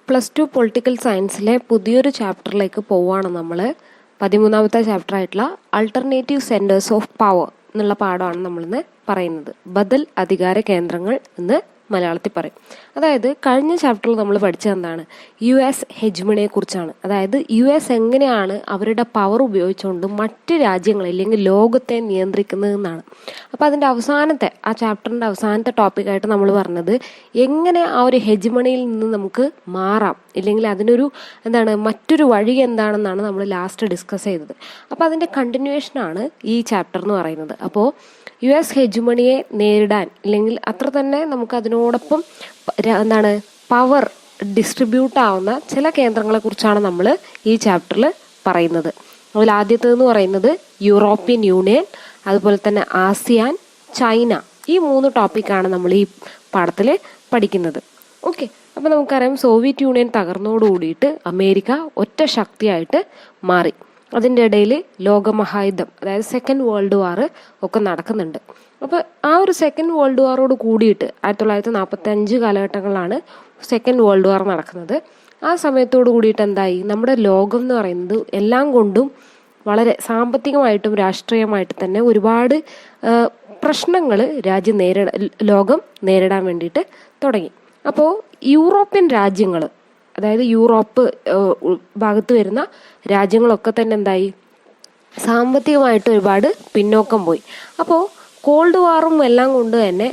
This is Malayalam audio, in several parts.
+2 പൊളിറ്റിക്കൽ സയൻസിലെ പുതിയൊരു ചാപ്റ്ററിലേക്ക് പോവുകയാണ് നമ്മൾ. 13ാമത്തെ ചാപ്റ്റർ ആയിട്ടുള്ള ആൾട്ടർനേറ്റീവ് സെന്റേഴ്സ് ഓഫ് പവർ എന്നുള്ള പാഠമാണ് നമ്മളിന്ന് പറയുന്നത്. ബദൽ അധികാര കേന്ദ്രങ്ങൾ എന്ന് മലയാളത്തിൽ പറയും. അതായത് കഴിഞ്ഞ ചാപ്റ്ററിൽ നമ്മൾ പഠിച്ചത് എന്താണ്? US ഹെജ്മണിയെ കുറിച്ചാണ്. അതായത് US എങ്ങനെയാണ് അവരുടെ പവർ ഉപയോഗിച്ചുകൊണ്ട് മറ്റ് രാജ്യങ്ങളെ അല്ലെങ്കിൽ ലോകത്തെ നിയന്ത്രിക്കുന്നതെന്നാണ്. അപ്പോൾ അതിൻ്റെ ആ ചാപ്റ്ററിൻ്റെ അവസാനത്തെ ടോപ്പിക്കായിട്ട് നമ്മൾ പറഞ്ഞത് എങ്ങനെ ആ ഒരു ഹെജ്മണിയിൽ നിന്ന് നമുക്ക് മാറാം, ഇല്ലെങ്കിൽ അതിനൊരു മറ്റൊരു വഴി എന്താണെന്നാണ് നമ്മൾ ലാസ്റ്റ് ഡിസ്കസ് ചെയ്തത്. അപ്പോൾ അതിൻ്റെ കണ്ടിന്യൂവേഷനാണ് ഈ ചാപ്റ്റർ എന്ന് പറയുന്നത്. അപ്പോൾ US ഹെജ്മണിയെ നേരിടാൻ അല്ലെങ്കിൽ അത്ര തന്നെ നമുക്ക് അതിനോടൊപ്പം പവർ ഡിസ്ട്രിബ്യൂട്ട് ആവുന്ന ചില കേന്ദ്രങ്ങളെ കുറിച്ചാണ് നമ്മൾ ഈ ചാപ്റ്ററിൽ പറയുന്നത്. അതിൽ ആദ്യത്തേതെന്ന് പറയുന്നത് യൂറോപ്യൻ യൂണിയൻ, അതുപോലെ തന്നെ ആസിയാൻ, ചൈന. ഈ 3 ടോപ്പിക്കാണ് നമ്മൾ ഈ പാഠത്തിൽ പഠിക്കുന്നത്. ഓക്കെ, അപ്പോൾ നമുക്കറിയാം സോവിയറ്റ് യൂണിയൻ തകർന്നോടുകൂടിയിട്ട് അമേരിക്ക ഒറ്റ ശക്തിയായിട്ട് മാറി. അതിൻ്റെ ഇടയിൽ ലോകമഹായുദ്ധം, അതായത് സെക്കൻഡ് വേൾഡ് വാർ ഒക്കെ നടക്കുന്നുണ്ട്. അപ്പോൾ ആ ഒരു സെക്കൻഡ് വേൾഡ് വാറോട് കൂടിയിട്ട് 1945 കാലഘട്ടങ്ങളിലാണ് സെക്കൻഡ് വേൾഡ് വാർ നടക്കുന്നത്. ആ സമയത്തോട് കൂടിയിട്ട് എന്തായി, നമ്മുടെ ലോകം എന്ന് പറയുന്നത് എല്ലാം കൊണ്ടും വളരെ സാമ്പത്തികമായിട്ടും രാഷ്ട്രീയമായിട്ട് തന്നെ ഒരുപാട് പ്രശ്നങ്ങൾ ലോകം നേരിടാൻ വേണ്ടിയിട്ട് തുടങ്ങി. അപ്പോൾ യൂറോപ്യൻ രാജ്യങ്ങൾ, അതായത് യൂറോപ്പ് ഭാഗത്ത് വരുന്ന രാജ്യങ്ങളൊക്കെ തന്നെ എന്തായി, സാമ്പത്തികമായിട്ട് ഒരുപാട് പിന്നോക്കം പോയി. അപ്പോൾ കോൾഡ് വാറും എല്ലാം കൊണ്ട് തന്നെ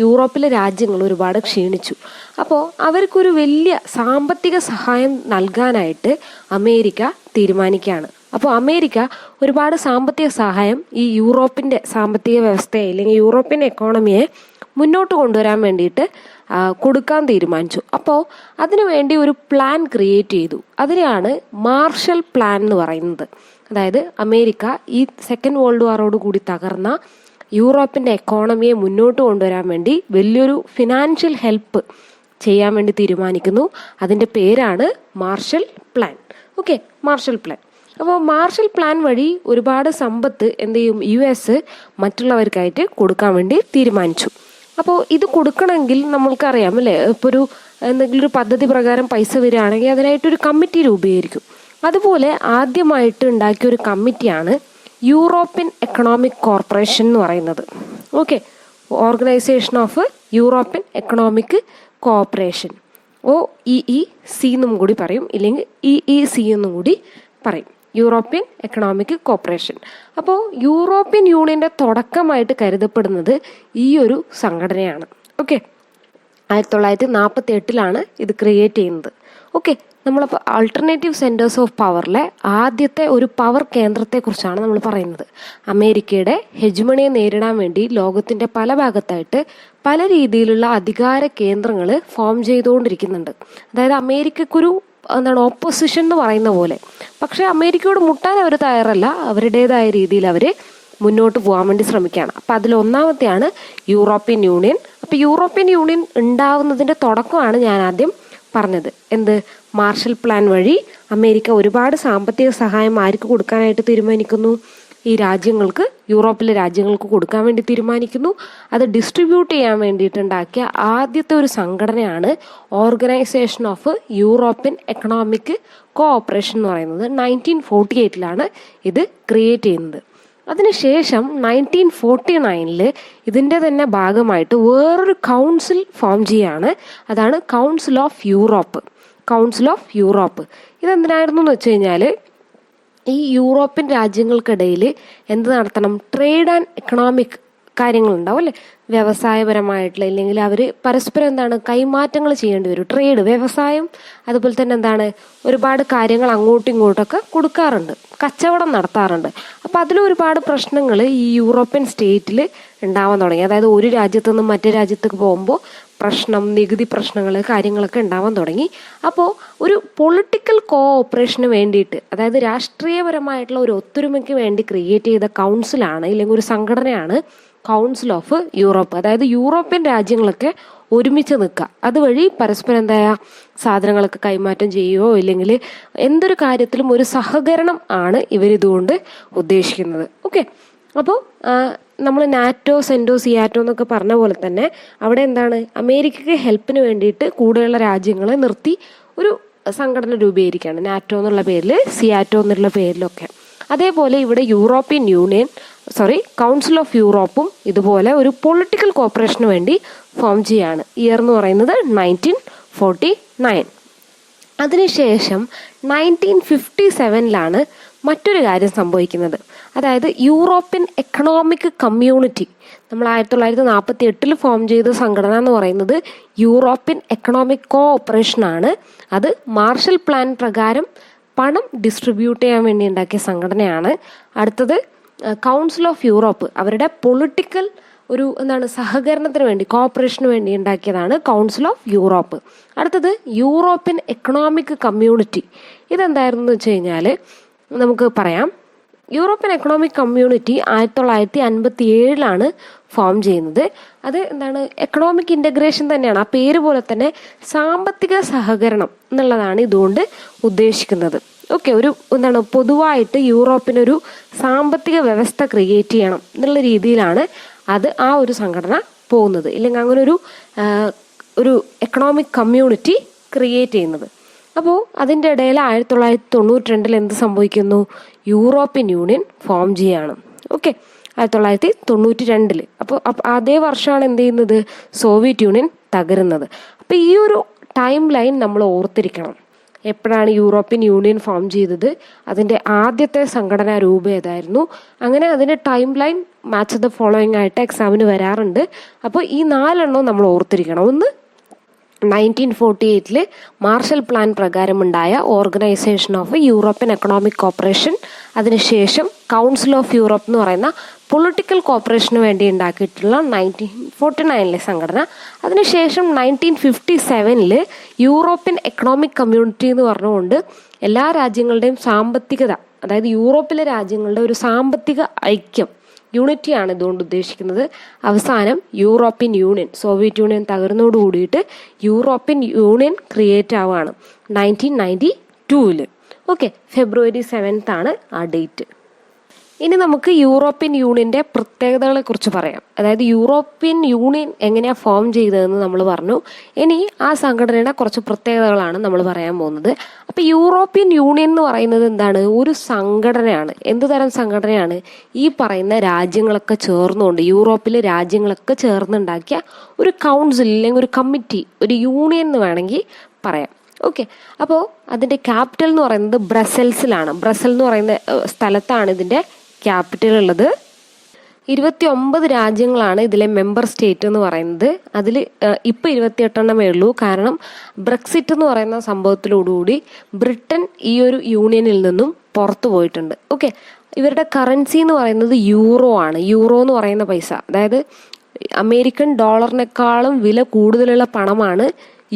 യൂറോപ്പിലെ രാജ്യങ്ങൾ ഒരുപാട് ക്ഷീണിച്ചു. അപ്പോൾ അവർക്കൊരു വലിയ സാമ്പത്തിക സഹായം നൽകാനായിട്ട് അമേരിക്ക തീരുമാനിക്കുകയാണ്. അപ്പോൾ അമേരിക്ക ഒരുപാട് സാമ്പത്തിക സഹായം ഈ യൂറോപ്പിൻ്റെ സാമ്പത്തിക വ്യവസ്ഥയെ അല്ലെങ്കിൽ യൂറോപ്യൻ എക്കോണമിയെ മുന്നോട്ട് കൊണ്ടുവരാൻ വേണ്ടിയിട്ട് കൊടുക്കാൻ തീരുമാനിച്ചു. അപ്പോൾ അതിനുവേണ്ടി ഒരു പ്ലാൻ ക്രിയേറ്റ് ചെയ്തു. അതിനെയാണ് മാർഷൽ പ്ലാൻ എന്ന് പറയുന്നത്. അതായത് അമേരിക്ക ഈ സെക്കൻഡ് വേൾഡ് വാറോട് കൂടി തകർന്ന യൂറോപ്പിൻ്റെ എക്കോണമിയെ മുന്നോട്ട് കൊണ്ടുവരാൻ വേണ്ടി വലിയൊരു ഫിനാൻഷ്യൽ ഹെൽപ്പ് ചെയ്യാൻ വേണ്ടി തീരുമാനിക്കുന്നു. അതിൻ്റെ പേരാണ് Marshall plan. Okay, Marshall plan. അപ്പോൾ മാർഷൽ പ്ലാൻ വഴി ഒരുപാട് സമ്പത്ത് US മറ്റുള്ളവർക്കായിട്ട് കൊടുക്കാൻ വേണ്ടി തീരുമാനിച്ചു. അപ്പോൾ ഇത് കൊടുക്കണമെങ്കിൽ നമ്മൾക്കറിയാം അല്ലേ, ഇപ്പോൾ എന്തെങ്കിലും ഒരു പദ്ധതി പ്രകാരം പൈസ വരികയാണെങ്കിൽ അതിനായിട്ടൊരു കമ്മിറ്റി രൂപീകരിക്കും. അതുപോലെ ആദ്യമായിട്ട് ഉണ്ടാക്കിയ ഒരു കമ്മിറ്റിയാണ് യൂറോപ്യൻ എക്കണോമിക് കോർപ്പറേഷൻ എന്ന് പറയുന്നത്. Okay, organisation of European economic corporation, OEEC എന്നും കൂടി പറയും, ഇല്ലെങ്കിൽ EEC എന്നും കൂടി പറയും, യൂറോപ്യൻ എക്കണോമിക് കോർപ്പറേഷൻ. അപ്പോൾ യൂറോപ്യൻ യൂണിയൻ്റെ തുടക്കമായിട്ട് കരുതപ്പെടുന്നത് ഈ ഒരു സംഘടനയാണ്. ഓക്കെ, 1948 ഇത് ക്രിയേറ്റ് ചെയ്യുന്നത്. ഓക്കെ, നമ്മളപ്പോൾ ആൾട്ടർനേറ്റീവ് സെൻറ്റേഴ്സ് ഓഫ് പവറിലെ ആദ്യത്തെ ഒരു പവർ കേന്ദ്രത്തെക്കുറിച്ചാണ് നമ്മൾ പറയുന്നത്. അമേരിക്കയുടെ ഹെജ്മണിയെ നേരിടാൻ വേണ്ടി ലോകത്തിൻ്റെ പല ഭാഗത്തായിട്ട് പല രീതിയിലുള്ള അധികാര കേന്ദ്രങ്ങൾ ഫോം ചെയ്തുകൊണ്ടിരിക്കുന്നുണ്ട്. അതായത് അമേരിക്കക്കൊരു ഓപ്പോസിഷൻ എന്ന് പറയുന്ന പോലെ. പക്ഷേ അമേരിക്കയോട് മുട്ടാൻ അവർ തയ്യാറല്ല, അവരുടേതായ രീതിയിൽ അവർ മുന്നോട്ട് പോകാൻ വേണ്ടി ശ്രമിക്കുകയാണ്. അപ്പം അതിലൊന്നാമത്തെയാണ് യൂറോപ്യൻ യൂണിയൻ. അപ്പം യൂറോപ്യൻ യൂണിയൻ ഉണ്ടാവുന്നതിൻ്റെ തുടക്കമാണ് ഞാൻ ആദ്യം പറഞ്ഞത്. മാർഷൽ പ്ലാൻ വഴി അമേരിക്ക ഒരുപാട് സാമ്പത്തിക സഹായം ആർക്ക് കൊടുക്കാനായിട്ട് തീരുമാനിക്കുന്നു? ഈ രാജ്യങ്ങൾക്ക്, യൂറോപ്പിലെ രാജ്യങ്ങൾക്ക് കൊടുക്കാൻ വേണ്ടി തീരുമാനിക്കുന്നു. അത് ഡിസ്ട്രിബ്യൂട്ട് ചെയ്യാൻ വേണ്ടിയിട്ടുണ്ടാക്കിയ ആദ്യത്തെ ഒരു സംഘടനയാണ് organisation of European economic cooperation എന്ന് പറയുന്നത്. 1948 ഇത് ക്രിയേറ്റ് ചെയ്യുന്നത്. അതിനുശേഷം 1949 ഇതിൻ്റെ തന്നെ ഭാഗമായിട്ട് വേറൊരു കൗൺസിൽ ഫോം ചെയ്യാണ്. അതാണ് കൗൺസിൽ ഓഫ് യൂറോപ്പ്. ഇതെന്തിനായിരുന്നു എന്ന് വെച്ച് കഴിഞ്ഞാൽ, ഈ യൂറോപ്യൻ രാജ്യങ്ങൾക്കിടയിൽ എന്ത് നടത്തണം? ട്രേഡ് ആൻഡ് എക്കണോമിക് കാര്യങ്ങളുണ്ടാവും അല്ലേ, വ്യവസായപരമായിട്ടുള്ള, ഇല്ലെങ്കിൽ അവർ പരസ്പരം കൈമാറ്റങ്ങൾ ചെയ്യേണ്ടി വരും. ട്രേഡ്, വ്യവസായം, അതുപോലെ തന്നെ ഒരുപാട് കാര്യങ്ങൾ അങ്ങോട്ടും ഇങ്ങോട്ടൊക്കെ കൊടുക്കാറുണ്ട്, കച്ചവടം നടത്താറുണ്ട്. അപ്പം അതിലൊരുപാട് പ്രശ്നങ്ങൾ ഈ യൂറോപ്യൻ സ്റ്റേറ്റിൽ ഉണ്ടാവാൻ തുടങ്ങി. അതായത് ഒരു രാജ്യത്തു നിന്നും മറ്റേ രാജ്യത്തേക്ക് പോകുമ്പോൾ നികുതി പ്രശ്നങ്ങൾ, കാര്യങ്ങളൊക്കെ ഉണ്ടാവാൻ തുടങ്ങി. അപ്പോൾ ഒരു പൊളിറ്റിക്കൽ കോഓപ്പറേഷന് വേണ്ടിയിട്ട്, അതായത് രാഷ്ട്രീയപരമായിട്ടുള്ള ഒരു ഒത്തൊരുമയ്ക്ക് വേണ്ടി ക്രിയേറ്റ് ചെയ്ത കൗൺസിലാണ്, ഇല്ലെങ്കിൽ ഒരു സംഘടനയാണ് കൗൺസിൽ ഓഫ് യൂറോപ്പ്. അതായത് യൂറോപ്യൻ രാജ്യങ്ങളൊക്കെ ഒരുമിച്ച് നിൽക്കുക, അതുവഴി പരസ്പരം സാധനങ്ങളൊക്കെ കൈമാറ്റം ചെയ്യുകയോ ഇല്ലെങ്കിൽ എന്തൊരു കാര്യത്തിലും ഒരു സഹകരണം ആണ് ഇവരിതുകൊണ്ട് ഉദ്ദേശിക്കുന്നത്. ഓക്കെ, അപ്പോൾ നമ്മൾ നാറ്റോ, സെൻറ്റോ, സിയാറ്റോ എന്നൊക്കെ പറഞ്ഞ പോലെ തന്നെ അവിടെ എന്താണ്, അമേരിക്കയ്ക്ക് ഹെൽപ്പിന് വേണ്ടിയിട്ട് കൂടെയുള്ള രാജ്യങ്ങളെ നിർത്തി ഒരു സംഘടന രൂപീകരിക്കുകയാണ്, നാറ്റോ എന്നുള്ള പേരിൽ, സിയാറ്റോ എന്നുള്ള പേരിലൊക്കെ. അതേപോലെ ഇവിടെ യൂറോപ്യൻ യൂണിയൻ, കൗൺസിൽ ഓഫ് യൂറോപ്പും ഇതുപോലെ ഒരു പൊളിറ്റിക്കൽ കോപ്പറേഷന് വേണ്ടി ഫോം ചെയ്യാണ്. ഇയർ എന്ന് പറയുന്നത് 1949. അതിനുശേഷം 1957 മറ്റൊരു കാര്യം സംഭവിക്കുന്നത്. അതായത് യൂറോപ്യൻ എക്കണോമിക് കമ്മ്യൂണിറ്റി, നമ്മൾ 1948 ഫോം ചെയ്ത സംഘടന എന്ന് പറയുന്നത് യൂറോപ്യൻ എക്കണോമിക് കോഓപ്പറേഷനാണ്. അത് മാർഷൽ പ്ലാൻ പ്രകാരം പണം ഡിസ്ട്രിബ്യൂട്ട് ചെയ്യാൻ വേണ്ടി ഉണ്ടാക്കിയ സംഘടനയാണ്. അടുത്തത് കൗൺസിൽ ഓഫ് യൂറോപ്പ്, അവരുടെ പൊളിറ്റിക്കൽ ഒരു സഹകരണത്തിന് വേണ്ടി, കോഓപ്പറേഷന് വേണ്ടി ഉണ്ടാക്കിയതാണ് കൗൺസിൽ ഓഫ് യൂറോപ്പ്. അടുത്തത് യൂറോപ്യൻ എക്കണോമിക് കമ്മ്യൂണിറ്റി. ഇതെന്തായിരുന്നു എന്ന് വെച്ച് കഴിഞ്ഞാൽ നമുക്ക് പറയാം, യൂറോപ്യൻ എക്കണോമിക് കമ്മ്യൂണിറ്റി 1957 ഫോം ചെയ്യുന്നത്. അത് എക്കണോമിക് ഇൻ്റഗ്രേഷൻ തന്നെയാണ്, ആ പേര് പോലെ തന്നെ സാമ്പത്തിക സഹകരണം എന്നുള്ളതാണ് ഇതുകൊണ്ട് ഉദ്ദേശിക്കുന്നത്. ഓക്കെ, ഒരു പൊതുവായിട്ട് യൂറോപ്പിനൊരു സാമ്പത്തിക വ്യവസ്ഥ ക്രിയേറ്റ് ചെയ്യണം എന്നുള്ള രീതിയിലാണ് ആ ഒരു സംഘടന പോകുന്നത്, ഇല്ലെങ്കിൽ അങ്ങനെ ഒരു എക്കണോമിക് കമ്മ്യൂണിറ്റി ക്രിയേറ്റ് ചെയ്യുന്നത്. അപ്പോൾ അതിൻ്റെ ഇടയിൽ 1992 എന്ത് സംഭവിക്കുന്നു, യൂറോപ്യൻ യൂണിയൻ ഫോം ചെയ്യാണ്. ഓക്കെ, 1992. അപ്പോൾ അതേ വർഷമാണ് എന്ത് ചെയ്യുന്നത്, സോവിയറ്റ് യൂണിയൻ തകരുന്നത്. അപ്പോൾ ഈ ഒരു ടൈം ലൈൻ നമ്മൾ ഓർത്തിരിക്കണം. എപ്പോഴാണ് യൂറോപ്യൻ യൂണിയൻ ഫോം ചെയ്തത്, അതിൻ്റെ ആദ്യത്തെ സംഘടനാ രൂപം ഏതായിരുന്നു, അങ്ങനെ അതിൻ്റെ time line match the following ആയിട്ട് എക്സാമിന് വരാറുണ്ട്. അപ്പോൾ ഈ 4 നമ്മൾ ഓർത്തിരിക്കണം. ഒന്ന്, 1948 മാർഷൽ പ്ലാൻ പ്രകാരമുണ്ടായ Organisation of European Economic Cooperation. അതിനുശേഷം കൗൺസിൽ ഓഫ് യൂറോപ്പ് എന്ന് പറയുന്ന പൊളിറ്റിക്കൽ കോപ്പറേഷന് വേണ്ടി ഉണ്ടാക്കിയിട്ടുള്ള 1949 സംഘടന. അതിനുശേഷം 1957 യൂറോപ്യൻ എക്കണോമിക് കമ്മ്യൂണിറ്റി എന്ന് പറഞ്ഞുകൊണ്ട് എല്ലാ രാജ്യങ്ങളുടെയും സാമ്പത്തികത, അതായത് യൂറോപ്പിലെ രാജ്യങ്ങളുടെ ഒരു സാമ്പത്തിക ഐക്യം, യൂണിറ്റിയാണ് ഇതുകൊണ്ട് ഉദ്ദേശിക്കുന്നത്. അവസാനം യൂറോപ്യൻ യൂണിയൻ, സോവിയറ്റ് യൂണിയൻ തകർന്നോട് കൂടിയിട്ട് യൂറോപ്യൻ യൂണിയൻ ക്രിയേറ്റ് ആവുകയാണ് 1992. ഓക്കെ, February 7 ആ ഡേറ്റ്. ഇനി നമുക്ക് യൂറോപ്യൻ യൂണിയൻ്റെ പ്രത്യേകതകളെ കുറിച്ച് പറയാം. അതായത് യൂറോപ്യൻ യൂണിയൻ എങ്ങനെയാണ് ഫോം ചെയ്തതെന്ന് നമ്മൾ പറഞ്ഞു. ഇനി ആ സംഘടനയുടെ കുറച്ച് പ്രത്യേകതകളാണ് നമ്മൾ പറയാൻ പോകുന്നത്. അപ്പോൾ യൂറോപ്യൻ യൂണിയൻ എന്ന് പറയുന്നത് എന്താണ്, ഒരു സംഘടനയാണ്. എന്ത് തരം സംഘടനയാണ്, ഈ പറയുന്ന രാജ്യങ്ങളൊക്കെ ചേർന്നുകൊണ്ട്, യൂറോപ്പിലെ രാജ്യങ്ങളൊക്കെ ചേർന്നുണ്ടാക്കിയ ഒരു കൗൺസിൽ അല്ലെങ്കിൽ ഒരു കമ്മിറ്റി, ഒരു യൂണിയൻ എന്ന് വേണമെങ്കിൽ പറയാം. ഓക്കെ, അപ്പോൾ അതിൻ്റെ ക്യാപിറ്റൽ എന്ന് പറയുന്നത് ബ്രസൽസിലാണ്. ബ്രസൽ എന്ന് പറയുന്ന സ്ഥലത്താണ് ഇതിൻ്റെ ക്യാപിറ്റൽ ഉള്ളത്. 29 രാജ്യങ്ങളാണ് ഇതിലെ മെമ്പർ സ്റ്റേറ്റ് എന്ന് പറയുന്നത്. അതിൽ ഇപ്പോൾ 28 ഉള്ളൂ. കാരണം ബ്രെക്സിറ്റ് എന്ന് പറയുന്ന സംഭവത്തിലോടുകൂടി ബ്രിട്ടൻ ഈ ഒരു യൂണിയനിൽ നിന്നും പുറത്തു പോയിട്ടുണ്ട്. ഓക്കെ, ഇവരുടെ കറൻസി എന്ന് പറയുന്നത് യൂറോ ആണ്. യൂറോ എന്ന് പറയുന്ന പൈസ, അതായത് അമേരിക്കൻ ഡോളറിനേക്കാളും വില കൂടുതലുള്ള പണമാണ്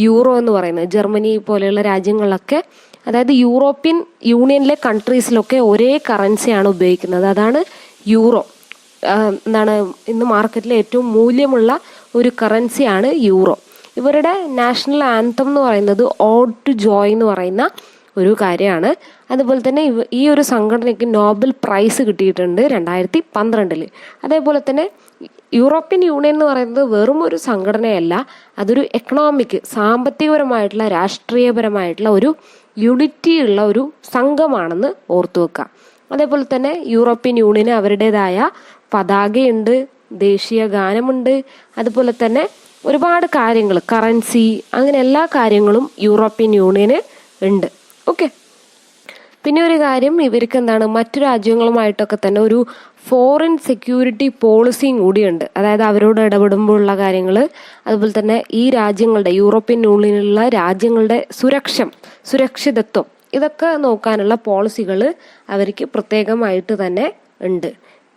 യൂറോ എന്ന് പറയുന്നത്. ജർമ്മനി പോലെയുള്ള രാജ്യങ്ങളിലൊക്കെ, അതായത് യൂറോപ്യൻ യൂണിയനിലെ കൺട്രീസിലൊക്കെ ഒരേ കറൻസിയാണ് ഉപയോഗിക്കുന്നത്, അതാണ് യൂറോ. ഇന്ന് മാർക്കറ്റിലെ ഏറ്റവും മൂല്യമുള്ള ഒരു കറൻസിയാണ് യൂറോ. ഇവരുടെ നാഷണൽ ആന്തം എന്ന് പറയുന്നത് ഓഡ് ടു ജോയ് എന്ന് പറയുന്ന ഒരു കാര്യമാണ്. അതുപോലെ തന്നെ ഈ ഒരു സംഘടനയ്ക്ക് നോബൽ പ്രൈസ് കിട്ടിയിട്ടുണ്ട് 2012. അതേപോലെ തന്നെ യൂറോപ്യൻ യൂണിയൻ എന്ന് പറയുന്നത് വെറും ഒരു സംഘടനയല്ല, അതൊരു എക്കണോമിക്, സാമ്പത്തികപരമായിട്ടുള്ള, രാഷ്ട്രീയപരമായിട്ടുള്ള ഒരു യൂണിറ്റി ഉള്ള ഒരു സംഘമാണെന്ന് ഓർത്തു വെക്കുക. അതേപോലെ തന്നെ യൂറോപ്യൻ യൂണിയന് അവരുടേതായ പതാകയുണ്ട്, ദേശീയ ഗാനമുണ്ട്, അതുപോലെ തന്നെ ഒരുപാട് കാര്യങ്ങൾ, കറൻസി, അങ്ങനെ എല്ലാ കാര്യങ്ങളും യൂറോപ്യൻ യൂണിയന് ഉണ്ട്. ഓക്കെ, പിന്നെ ഒരു കാര്യം, ഇവർക്ക് മറ്റു രാജ്യങ്ങളുമായിട്ടൊക്കെ തന്നെ ഒരു ഫോറിൻ സെക്യൂരിറ്റി പോളിസിയും കൂടിയുണ്ട്. അതായത് അവരോട് ഇടപെടുമ്പോഴുള്ള കാര്യങ്ങൾ, അതുപോലെ തന്നെ ഈ രാജ്യങ്ങളുടെ, യൂറോപ്യൻ യൂണിയനിലുള്ള രാജ്യങ്ങളുടെ സുരക്ഷിതത്വം, ഇതൊക്കെ നോക്കാനുള്ള പോളിസികൾ അവർക്ക് പ്രത്യേകമായിട്ട് തന്നെ ഉണ്ട്.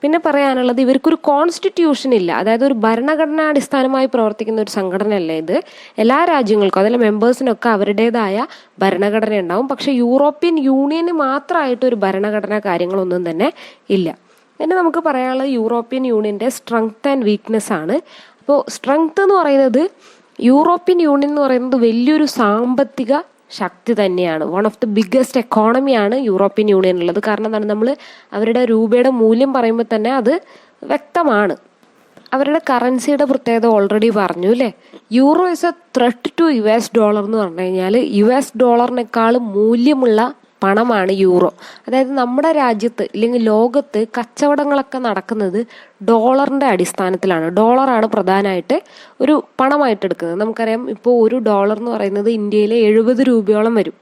പിന്നെ പറയാനുള്ളത്, ഇവർക്കൊരു കോൺസ്റ്റിറ്റ്യൂഷൻ ഇല്ല. അതായത് ഒരു ഭരണഘടനാടിസ്ഥാനമായി പ്രവർത്തിക്കുന്ന ഒരു സംഘടനയല്ല ഇത്. എല്ലാ രാജ്യങ്ങൾക്കും, അതിലെ മെമ്പേഴ്സിനൊക്കെ അവരുടേതായ ഭരണഘടന ഉണ്ടാവും. പക്ഷെ യൂറോപ്യൻ യൂണിയന് മാത്രമായിട്ട് ഒരു ഭരണഘടനാ കാര്യങ്ങളൊന്നും തന്നെ ഇല്ല. പിന്നെ നമുക്ക് പറയാനുള്ളത് യൂറോപ്യൻ യൂണിയൻ്റെ സ്ട്രെങ്ത് ആൻഡ് വീക്ക്നെസ് ആണ്. അപ്പോൾ സ്ട്രെങ്ത് എന്ന് പറയുന്നത്, യൂറോപ്യൻ യൂണിയൻ എന്ന് പറയുന്നത് വലിയൊരു സാമ്പത്തിക ശക്തി തന്നെയാണ്. വൺ ഓഫ് ദി ബിഗ്ഗസ്റ്റ് എക്കോണമിയാണ് യൂറോപ്യൻ യൂണിയൻ ഉള്ളത്. കാരണം എന്താണ്, നമ്മൾ അവരുടെ രൂപയുടെ മൂല്യം പറയുമ്പോൾ തന്നെ അത് വ്യക്തമാണ്. അവരുടെ കറൻസിയുടെ പ്രത്യേകത ഓൾറെഡി പറഞ്ഞു അല്ലേ. Euro is a threat to US$ എന്ന് പറഞ്ഞു കഴിഞ്ഞാൽ US$-നേക്കാൾ മൂല്യമുള്ള പണമാണ് യൂറോ. അതായത് നമ്മുടെ രാജ്യത്ത് ഇല്ലെങ്കിൽ ലോകത്ത് കച്ചവടങ്ങളൊക്കെ നടക്കുന്നത് ഡോളറിന്റെ അടിസ്ഥാനത്തിലാണ്. ഡോളറാണ് പ്രധാനമായിട്ട് ഒരു പണമായിട്ട് എടുക്കുന്നത്. നമുക്കറിയാം, ഇപ്പോൾ $1 എന്ന് പറയുന്നത് ഇന്ത്യയിലെ 70 രൂപയോളം വരും.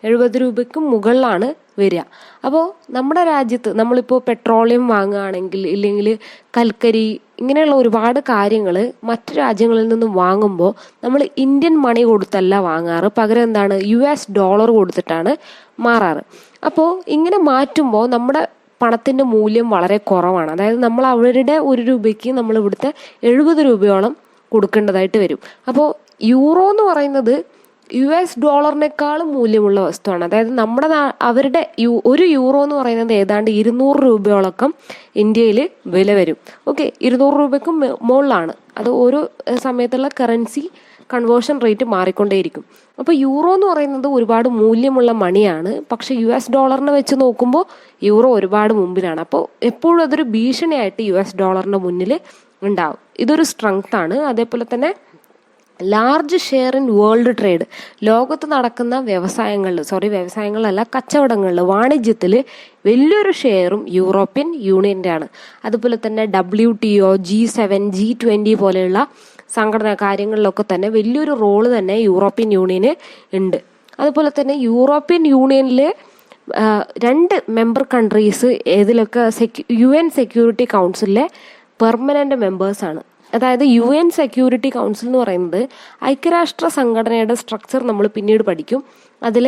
70 രൂപയ്ക്ക് മുകളിലാണ് വരിക. അപ്പോൾ നമ്മുടെ രാജ്യത്ത് നമ്മളിപ്പോൾ പെട്രോളിയം വാങ്ങുകയാണെങ്കിൽ ഇല്ലെങ്കിൽ കൽക്കരി ഇങ്ങനെയുള്ള ഒരുപാട് കാര്യങ്ങൾ മറ്റു രാജ്യങ്ങളിൽ നിന്നും വാങ്ങുമ്പോൾ നമ്മൾ ഇന്ത്യൻ മണി കൊടുത്തല്ല വാങ്ങാറ്, പകരം എന്താണ് $, കൊടുത്തിട്ടാണ് മാറാറ്. അപ്പോൾ ഇങ്ങനെ മാറ്റുമ്പോൾ നമ്മുടെ പണത്തിൻ്റെ മൂല്യം വളരെ കുറവാണ്. അതായത് നമ്മൾ അവരുടെ 1 രൂപയ്ക്ക് നമ്മൾ ഇവിടുത്തെ 70 രൂപയോളം കൊടുക്കേണ്ടതായിട്ട് വരും. അപ്പോൾ യൂറോ എന്ന് പറയുന്നത് $-നേക്കാളും മൂല്യമുള്ള വസ്തുവാണ്. അതായത് നമ്മുടെ അവരുടെ €1 എന്ന് പറയുന്നത് ഏതാണ്ട് 200 രൂപയോളക്കം ഇന്ത്യയിൽ വില വരും. ഓക്കെ, 200 രൂപയ്ക്കും മുകളിലാണ്. അത് ഓരോ സമയത്തുള്ള കറൻസി കൺവേർഷൻ റേറ്റ് മാറിക്കൊണ്ടേയിരിക്കും. അപ്പോൾ യൂറോ എന്ന് പറയുന്നത് ഒരുപാട് മൂല്യമുള്ള മണിയാണ്. പക്ഷെ $നെ വെച്ച് നോക്കുമ്പോൾ യൂറോ ഒരുപാട് മുമ്പിലാണ്. അപ്പോൾ എപ്പോഴും അതൊരു ഭീഷണിയായിട്ട് $ന്റെ മുന്നിൽ ഉണ്ടാവും. ഇതൊരു സ്ട്രെങ്ത് ആണ്. അതേപോലെ തന്നെ large share in world trade, ലോകത്ത് നടക്കുന്ന വ്യവസായങ്ങളിലല്ല കച്ചവടങ്ങളിൽ, വാണിജ്യത്തിൽ വലിയൊരു ഷെയറും യൂറോപ്യൻ യൂണിയൻ്റെ ആണ്. അതുപോലെ തന്നെ WTO, G7, G20 പോലെയുള്ള സംഘടനാ കാര്യങ്ങളിലൊക്കെ തന്നെ വലിയൊരു റോള് തന്നെ യൂറോപ്യൻ യൂണിയന് ഉണ്ട്. അതുപോലെ തന്നെ യൂറോപ്യൻ യൂണിയനിൽ 2 മെമ്പർ കൺട്രീസ് ഏതിലൊക്കെ UN സെക്യൂരിറ്റി കൗൺസിലിലെ പെർമനന്റ് മെമ്പേഴ്സാണ്. അതായത് UN സെക്യൂരിറ്റി കൗൺസിൽ എന്ന് പറയുന്നത് ഐക്യരാഷ്ട്ര സംഘടനയുടെ സ്ട്രക്ചർ നമ്മൾ പിന്നീട് പഠിക്കും. അതിൽ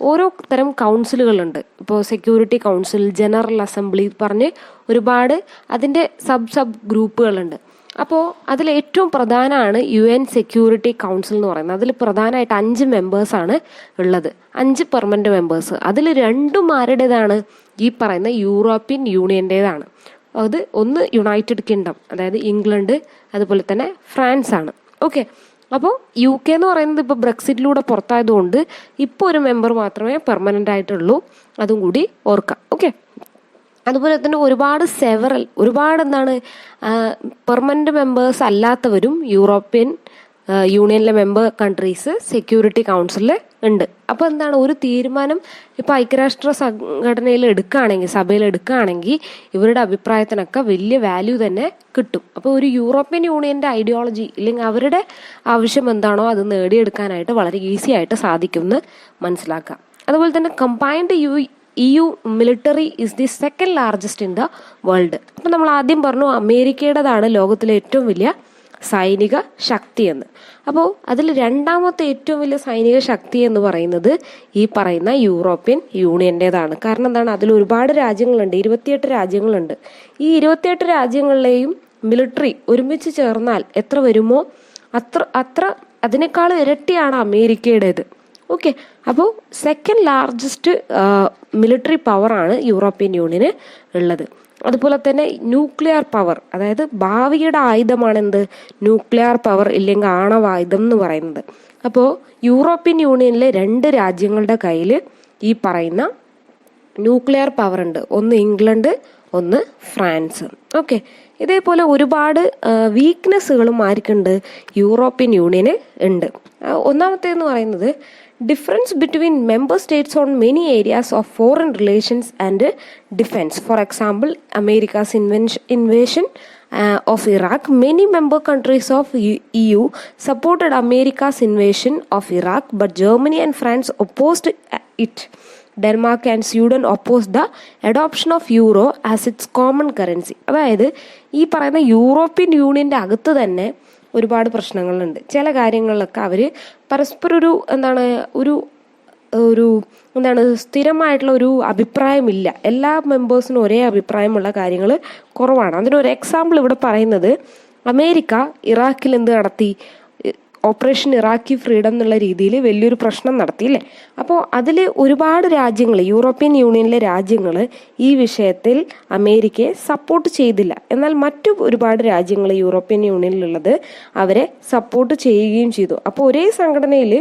ഓരോ തരം കൗൺസിലുകളുണ്ട്. ഇപ്പോൾ സെക്യൂരിറ്റി കൗൺസിൽ, ജനറൽ അസംബ്ലി പറഞ്ഞ് ഒരുപാട് അതിൻ്റെ സബ് ഗ്രൂപ്പുകളുണ്ട്. അപ്പോൾ അതിൽ ഏറ്റവും പ്രധാനമാണ് UN സെക്യൂരിറ്റി കൗൺസിൽ എന്ന് പറയുന്നത്. അതിൽ പ്രധാനമായിട്ട് 5 മെമ്പേഴ്സാണ് ഉള്ളത്, 5 പെർമനന്റ് മെമ്പേഴ്സ്. അതിൽ 2 ആരുടേതാണ്? ഈ പറയുന്ന യൂറോപ്യൻ യൂണിയൻ്റേതാണ്. അത് ഒന്ന് യുണൈറ്റഡ് കിങ്ഡം, അതായത് ഇംഗ്ലണ്ട്, അതുപോലെ തന്നെ ഫ്രാൻസ് ആണ്. ഓക്കെ, അപ്പോൾ UK എന്ന് പറയുന്നത് ഇപ്പോൾ ബ്രെക്സിറ്റിലൂടെ പുറത്തായതുകൊണ്ട് ഇപ്പോൾ ഒരു മെമ്പർ മാത്രമേ പെർമനൻ്റ് ആയിട്ടുള്ളൂ. അതും കൂടി ഓർക്കാം. ഓക്കെ, അതുപോലെ തന്നെ ഒരുപാട് എന്താണ് പെർമനന്റ് മെമ്പേഴ്സ് അല്ലാത്തവരും യൂറോപ്യൻ യൂണിയനിലെ മെമ്പർ കൺട്രീസ് സെക്യൂരിറ്റി കൗൺസിലിൽ ഉണ്ട്. അപ്പോൾ എന്താണ് ഒരു തീരുമാനം ഇപ്പോൾ ഐക്യരാഷ്ട്ര സംഘടനയിൽ സഭയിൽ എടുക്കുകയാണെങ്കിൽ ഇവരുടെ അഭിപ്രായത്തിനൊക്കെ വലിയ വാല്യൂ തന്നെ കിട്ടും. അപ്പോൾ ഒരു യൂറോപ്യൻ യൂണിയൻ്റെ ഐഡിയോളജി ഇല്ലെങ്കിൽ അവരുടെ ആവശ്യം എന്താണോ അത് നേടിയെടുക്കാനായിട്ട് വളരെ ഈസി ആയിട്ട് സാധിക്കും എന്ന് മനസ്സിലാക്കാം. അതുപോലെ തന്നെ combined EU military is the second largest in the world. അപ്പം നമ്മൾ ആദ്യം പറഞ്ഞു അമേരിക്കയുടേതാണ് ലോകത്തിലെ ഏറ്റവും വലിയ സൈനിക ശക്തി എന്ന്. അപ്പോൾ അതിൽ രണ്ടാമത്തെ ഏറ്റവും വലിയ സൈനിക ശക്തി എന്ന് പറയുന്നത് ഈ പറയുന്ന യൂറോപ്യൻ യൂണിയൻ്റേതാണ്. കാരണം എന്താണ്, അതിൽ ഒരുപാട് രാജ്യങ്ങളുണ്ട്, 28 രാജ്യങ്ങളുണ്ട്. ഈ 28 രാജ്യങ്ങളിലെയും മിലിറ്ററി ഒരുമിച്ച് ചേർന്നാൽ എത്ര വരുമോ അത്ര അതിനേക്കാൾ ഇരട്ടിയാണ് അമേരിക്കയുടേത്. ഓക്കെ, അപ്പോൾ സെക്കൻഡ് ലാർജസ്റ്റ് മിലിറ്ററി പവറാണ് യൂറോപ്യൻ യൂണിയന് ഉള്ളത്. അതുപോലെ തന്നെ ന്യൂക്ലിയർ പവർ, അതായത് ഭാവിയുടെ ആയുധമാണെന്ത്, ന്യൂക്ലിയർ പവർ ഇല്ലെങ്കിൽ ആണവായുധം എന്ന് പറയുന്നത്. അപ്പോൾ യൂറോപ്യൻ യൂണിയനിലെ 2 രാജ്യങ്ങളുടെ കയ്യിൽ ഈ പറയുന്ന ന്യൂക്ലിയർ പവർ ഉണ്ട്. ഒന്ന് ഇംഗ്ലണ്ട്, ഒന്ന് ഫ്രാൻസ്. ഓക്കെ, ഇതേപോലെ ഒരുപാട് വീക്ക്നെസ്സുകളും ആർക്കുണ്ട്, യൂറോപ്യൻ യൂണിയന് ഉണ്ട്. ഒന്നാമത്തേന്ന് പറയുന്നത് difference between member states on many areas of foreign relations and defense. For example, America's invasion of Iraq. Many member countries of EU supported America's invasion of Iraq, but Germany and France opposed it. Denmark and Sweden opposed the adoption of euro as its common currency. അതായത് ഈ പറയുന്ന യൂറോപ്യൻ യൂണിയൻ്റെ അകത്ത് തന്നെ ഒരുപാട് പ്രശ്നങ്ങളുണ്ട്. ചില കാര്യങ്ങളിലൊക്കെ അവർ പരസ്പരം ഒരു സ്ഥിരമായിട്ടുള്ള ഒരു അഭിപ്രായമില്ല. എല്ലാ മെമ്പേഴ്സിനും ഒരേ അഭിപ്രായമുള്ള കാര്യങ്ങൾ കുറവാണ്. അതിനൊരു എക്സാമ്പിൾ ഇവിടെ പറയുന്നത്, അമേരിക്ക ഇറാഖിൽ എന്ത് നടത്തി, ഓപ്പറേഷൻ ഇറാഖി ഫ്രീഡം എന്നുള്ള രീതിയിൽ വലിയൊരു പ്രശ്നം നടത്തിയില്ലേ. അപ്പോൾ അതിൽ ഒരുപാട് രാജ്യങ്ങൾ, യൂറോപ്യൻ യൂണിയനിലെ രാജ്യങ്ങൾ ഈ വിഷയത്തിൽ അമേരിക്കയെ സപ്പോർട്ട് ചെയ്തില്ല. എന്നാൽ മറ്റു ഒരുപാട് രാജ്യങ്ങൾ യൂറോപ്യൻ യൂണിയനിലുള്ളത് അവരെ സപ്പോർട്ട് ചെയ്യുകയും ചെയ്തു. അപ്പോൾ ഒരേ സംഘടനയിൽ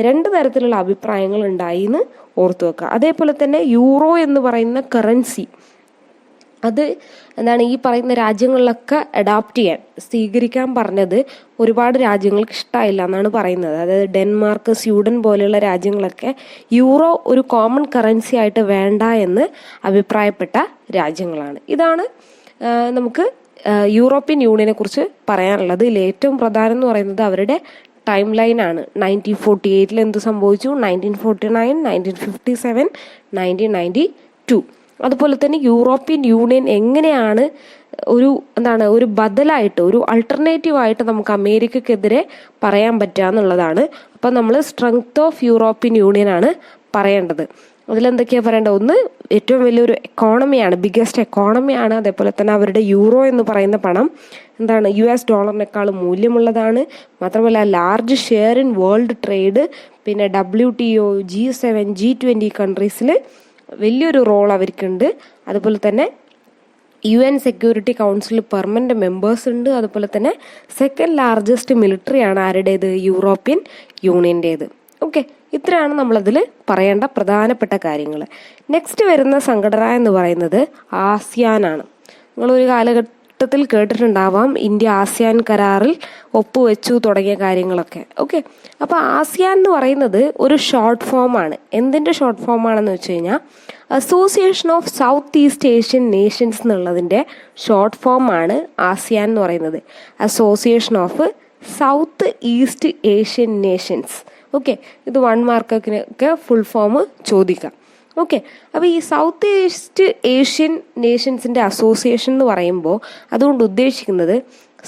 2 തരത്തിലുള്ള അഭിപ്രായങ്ങൾ ഉണ്ടായി എന്ന് ഓർത്തു വെക്കുക. അതേപോലെ തന്നെ യൂറോ എന്ന് പറയുന്ന കറൻസി അത് എന്താണ് ഈ പറയുന്ന രാജ്യങ്ങളിലൊക്കെ അഡാപ്റ്റ് ചെയ്യാൻ സ്വീകരിക്കാൻ പറഞ്ഞത് ഒരുപാട് രാജ്യങ്ങൾക്ക് ഇഷ്ടമായില്ല എന്നാണ് പറയുന്നത്. അതായത് ഡെൻമാർക്ക്, സ്വീഡൻ പോലെയുള്ള രാജ്യങ്ങളൊക്കെ യൂറോ ഒരു കോമൺ കറൻസി ആയിട്ട് വേണ്ട എന്ന് അഭിപ്രായപ്പെട്ട രാജ്യങ്ങളാണ്. ഇതാണ് നമുക്ക് യൂറോപ്യൻ യൂണിയനെ കുറിച്ച് പറയാനുള്ളത്. ഇതിൽ ഏറ്റവും പ്രധാനം എന്ന് പറയുന്നത് അവരുടെ ടൈം ലൈൻ ആണ്. 1948 എന്ത് സംഭവിച്ചു, 1949, 1957, 1992. അതുപോലെ തന്നെ യൂറോപ്യൻ യൂണിയൻ എങ്ങനെയാണ് ഒരു ബദലായിട്ട്, ഒരു അൾട്ടർനേറ്റീവ് ആയിട്ട് നമുക്ക് അമേരിക്കക്കെതിരെ പറയാൻ പറ്റുക എന്നുള്ളതാണ്. അപ്പം നമ്മൾ സ്ട്രെങ്ത് ഓഫ് യൂറോപ്യൻ യൂണിയൻ ആണ് പറയേണ്ടത്. അതിലെന്തൊക്കെയാണ് പറയേണ്ടത്? ഒന്ന്, ഏറ്റവും വലിയൊരു എക്കോണമിയാണ്, ബിഗ്ഗസ്റ്റ് എക്കോണമിയാണ്. അതേപോലെ തന്നെ അവരുടെ യൂറോ എന്ന് പറയുന്ന പണം US ഡോളറിനേക്കാൾ മൂല്യമുള്ളതാണ്. മാത്രമല്ല large share in world trade, പിന്നെ WTO, G7, G20 കൺട്രീസിൽ വലിയൊരു റോൾ അവർക്കുണ്ട്. അതുപോലെ തന്നെ UN security council permanent members ഉണ്ട്. അതുപോലെ തന്നെ സെക്കൻഡ് ലാർജസ്റ്റ് മിലിറ്ററി ആണ് ആരുടേത്? യൂറോപ്യൻ യൂണിയൻ്റേത്. ഓക്കെ, ഇത്രയാണ് നമ്മളതിൽ പറയേണ്ട പ്രധാനപ്പെട്ട കാര്യങ്ങൾ. നെക്സ്റ്റ് വരുന്ന സംഘടന എന്ന് പറയുന്നത് ആസിയാൻ ആണ്. നിങ്ങളൊരു കാലഘട്ടത്തിൽ കേട്ടിട്ടുണ്ടാവാം ഇന്ത്യ ആസിയാൻ കരാറിൽ ഒപ്പുവെച്ചു തുടങ്ങിയ കാര്യങ്ങളൊക്കെ. ഓക്കെ, അപ്പോൾ ആസിയാൻ എന്ന് പറയുന്നത് ഒരു ഷോർട്ട് ഫോം ആണ്. എന്തിൻ്റെ ഷോർട്ട് ഫോം ആണെന്ന് വെച്ച് കഴിഞ്ഞാൽ association of south east Asian Nations എന്നുള്ളതിൻ്റെ ഷോർട്ട് ഫോം ആണ് ആസിയാൻ എന്ന് പറയുന്നത്. Association of south east Asian Nations. Okay, ഇത് 1 മാർക്കൊക്കെ ഫുൾ ഫോം ചോദിക്കാം. ഓക്കെ, അപ്പോൾ ഈ സൗത്ത് ഈസ്റ്റ് ഏഷ്യൻ നേഷൻസിൻ്റെ അസോസിയേഷൻ എന്ന് പറയുമ്പോൾ അതുകൊണ്ട് ഉദ്ദേശിക്കുന്നത്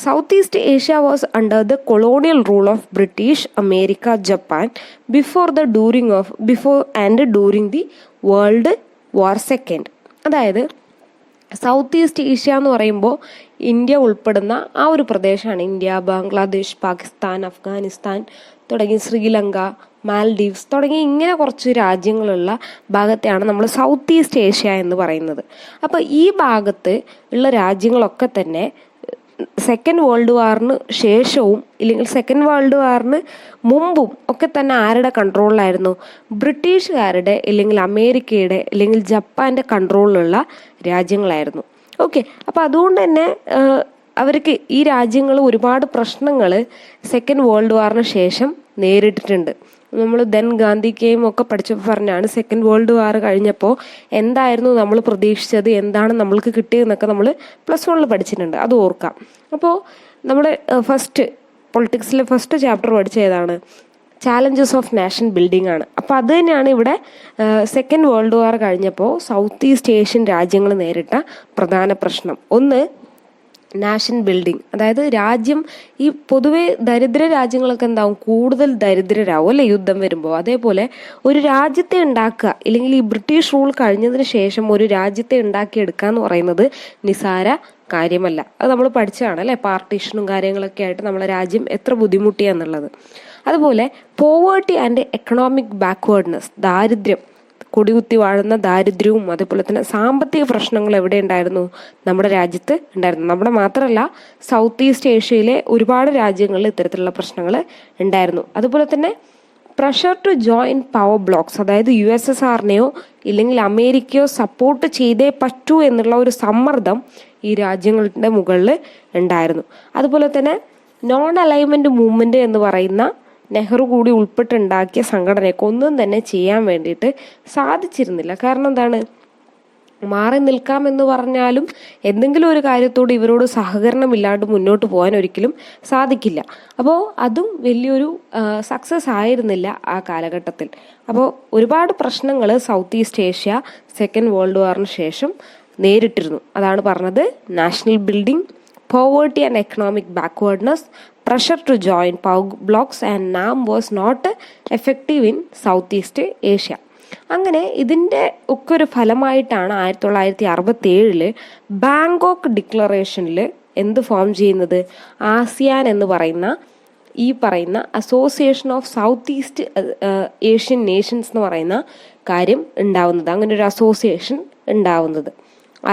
south East Asia was under the colonial rule of British, America, Japan before and during the world war second. അതായത് സൗത്ത് ഈസ്റ്റ് ഏഷ്യ എന്ന് പറയുമ്പോൾ ഇന്ത്യ ഉൾപ്പെടുന്ന ആ ഒരു പ്രദേശമാണ്. ഇന്ത്യ, ബംഗ്ലാദേശ്, പാകിസ്ഥാൻ, അഫ്ഗാനിസ്ഥാൻ തുടങ്ങി ശ്രീലങ്ക, മാൽഡീവ്സ് തുടങ്ങി ഇങ്ങനെ കുറച്ച് രാജ്യങ്ങളുള്ള ഭാഗത്തെയാണ് നമ്മൾ സൗത്ത് ഈസ്റ്റ് ഏഷ്യ എന്ന് പറയുന്നത്. അപ്പോൾ ഈ ഭാഗത്ത് ഉള്ള രാജ്യങ്ങളൊക്കെ തന്നെ സെക്കൻഡ് വേൾഡ് വാറിന് ശേഷവും ഇല്ലെങ്കിൽ സെക്കൻഡ് വേൾഡ് വാറിന് മുമ്പും ഒക്കെ തന്നെ ആരുടെ കൺട്രോളിലായിരുന്നു? ബ്രിട്ടീഷുകാരുടെ ഇല്ലെങ്കിൽ അമേരിക്കയുടെ ഇല്ലെങ്കിൽ ജപ്പാൻ്റെ കൺട്രോളിലുള്ള രാജ്യങ്ങളായിരുന്നു. ഓക്കെ, അപ്പോൾ അതുകൊണ്ട് തന്നെ അവർക്ക് ഈ രാജ്യങ്ങൾ ഒരുപാട് പ്രശ്നങ്ങൾ സെക്കൻഡ് വേൾഡ് വാറിന് ശേഷം നേരിട്ടിട്ടുണ്ട്. നമ്മൾ ഗാന്ധിക്കെയും ഒക്കെ പഠിച്ചപ്പോൾ പറഞ്ഞാണ് സെക്കൻഡ് വേൾഡ് വാർ കഴിഞ്ഞപ്പോൾ എന്തായിരുന്നു നമ്മൾ പ്രതീക്ഷിച്ചത്, എന്താണ് നമ്മൾക്ക് കിട്ടിയതെന്നൊക്കെ നമ്മൾ +1 പഠിച്ചിട്ടുണ്ട്. അത് ഓർക്കാം. അപ്പോൾ നമ്മൾ പൊളിറ്റിക്സിലെ ഫസ്റ്റ് ചാപ്റ്റർ പഠിച്ച ഏതാണ്? ചാലഞ്ചസ് ഓഫ് നാഷൻ ബിൽഡിംഗ് ആണ്. അപ്പോൾ അത് തന്നെയാണ് ഇവിടെ സെക്കൻഡ് വേൾഡ് വാർ കഴിഞ്ഞപ്പോൾ സൗത്ത് ഈസ്റ്റ് ഏഷ്യൻ രാജ്യങ്ങൾ നേരിട്ട പ്രധാന പ്രശ്നം. ഒന്ന്, നാഷൻ ബിൽഡിംഗ്. അതായത് രാജ്യം, ഈ പൊതുവെ ദരിദ്ര രാജ്യങ്ങളൊക്കെ എന്താവും? കൂടുതൽ ദരിദ്രരാവും അല്ലെ യുദ്ധം വരുമ്പോൾ. അതേപോലെ ഒരു രാജ്യത്തെ ഉണ്ടാക്കുക ഇല്ലെങ്കിൽ ഈ ബ്രിട്ടീഷ് റൂൾ കഴിഞ്ഞതിന് ശേഷം ഒരു രാജ്യത്തെ ഉണ്ടാക്കിയെടുക്കുക എന്ന് പറയുന്നത് നിസാര കാര്യമല്ല. അത് നമ്മൾ പഠിച്ചതാണ് അല്ലെ, പാർട്ടീഷനും കാര്യങ്ങളൊക്കെ ആയിട്ട് നമ്മളെ രാജ്യം എത്ര ബുദ്ധിമുട്ടിയാന്നുള്ളത്. അതുപോലെ പോവേർട്ടി ആൻഡ് എക്കണോമിക് ബാക്ക്വേർഡ്നെസ്, ദാരിദ്ര്യം, കൊടികുത്തി വാഴുന്ന ദാരിദ്ര്യവും അതുപോലെ തന്നെ സാമ്പത്തിക പ്രശ്നങ്ങൾ എവിടെ ഉണ്ടായിരുന്നു? നമ്മുടെ രാജ്യത്ത് ഉണ്ടായിരുന്നു. നമ്മുടെ മാത്രമല്ല, സൗത്ത് ഈസ്റ്റ് ഏഷ്യയിലെ ഒരുപാട് രാജ്യങ്ങളിൽ ഇത്തരത്തിലുള്ള പ്രശ്നങ്ങൾ ഉണ്ടായിരുന്നു. അതുപോലെ തന്നെ pressure to join power blocs, അതായത് USSRനെയോ ഇല്ലെങ്കിൽ അമേരിക്കയോ സപ്പോർട്ട് ചെയ്തേ പറ്റൂ എന്നുള്ള ഒരു സമ്മർദ്ദം ഈ രാജ്യങ്ങളുടെ മുകളിൽ ഉണ്ടായിരുന്നു. അതുപോലെ തന്നെ നോൺ അലൈൻമെന്റ് മൂവ്മെന്റ് എന്ന് പറയുന്ന നെഹ്റു കൂടി ഉൾപ്പെട്ടുണ്ടാക്കിയ സംഘടനയ്ക്ക് ഒന്നും തന്നെ ചെയ്യാൻ വേണ്ടിയിട്ട് സാധിച്ചിരുന്നില്ല. കാരണം എന്താണ്? മാറി നിൽക്കാമെന്ന് പറഞ്ഞാലും എന്തെങ്കിലും ഒരു കാര്യത്തോട് ഇവരോട് സഹകരണമില്ലാണ്ട് മുന്നോട്ട് പോകാൻ ഒരിക്കലും സാധിക്കില്ല. അപ്പോൾ അതും വലിയൊരു സക്സസ് ആയിരുന്നില്ല ആ കാലഘട്ടത്തിൽ. അപ്പോൾ ഒരുപാട് പ്രശ്നങ്ങൾ South East Asia second world വാറിന് ശേഷം നേരിട്ടിരുന്നു. അതാണ് പറഞ്ഞത്, national building, poverty and economic backwardness, pressure to join power blocks and NAM was not effective in Southeast Asia. അങ്ങനെ ഇതിൻ്റെ ഒക്കെ ഒരു ഫലമായിട്ടാണ് 1967 ബാങ്കോക്ക് ഡിക്ലറേഷനിൽ എന്ത് ഫോം ചെയ്യുന്നത്? ആസിയാൻ എന്ന് പറയുന്ന ഈ പറയുന്ന association of south east Asian Nations എന്ന് പറയുന്ന കാര്യം ഉണ്ടാവുന്നത്. അങ്ങനെ ഒരു അസോസിയേഷൻ ഉണ്ടാവുന്നത്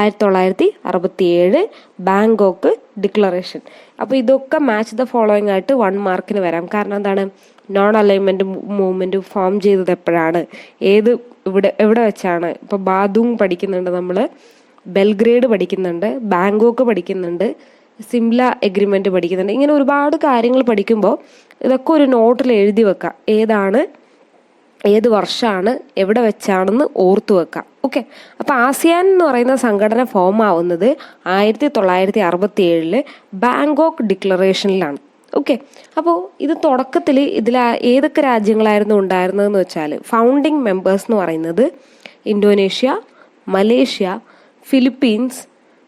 1967 ബാങ്കോക്ക് ഡിക്ലറേഷൻ. അപ്പോൾ ഇതൊക്കെ മാച്ച് ദ ഫോളോയിങ് ആയിട്ട് 1 മാർക്കിന് വരാം. കാരണം എന്താണ്? നോൺ അലൈൻമെന്റ് മൂവ്മെന്റ് ഫോം ചെയ്തത് എപ്പോഴാണ്, എവിടെ വെച്ചാണ്? ഇപ്പോൾ ബാദൂങ് പഠിക്കുന്നുണ്ട് നമ്മൾ. ബെൽഗ്രേഡ് പഠിക്കുന്നുണ്ട്, ബാങ്കോക്ക് പഠിക്കുന്നുണ്ട്, സിംല എഗ്രിമെന്റ് പഠിക്കുന്നുണ്ട്. ഇങ്ങനെ ഒരുപാട് കാര്യങ്ങൾ പഠിക്കുമ്പോൾ ഇതൊക്കെ ഒരു നോട്ടിൽ എഴുതി വെക്കാം. ഏത് വർഷമാണ്, എവിടെ വെച്ചാണെന്ന് ഓർത്തു വെക്കാം. ഓക്കെ, അപ്പൊ ആസിയാൻ എന്ന് പറയുന്ന സംഘടന ഫോം ആവുന്നത് 1967 ബാങ്കോക്ക് ഡിക്ലറേഷനിലാണ്. ഓക്കെ, അപ്പോൾ ഇത് തുടക്കത്തിൽ ഇതിൽ ഏതൊക്കെ രാജ്യങ്ങളായിരുന്നു ഉണ്ടായിരുന്നതെന്ന് വെച്ചാൽ ഫൗണ്ടിങ് മെമ്പേഴ്സ് എന്ന് പറയുന്നത് Indonesia, Malaysia, Philippines,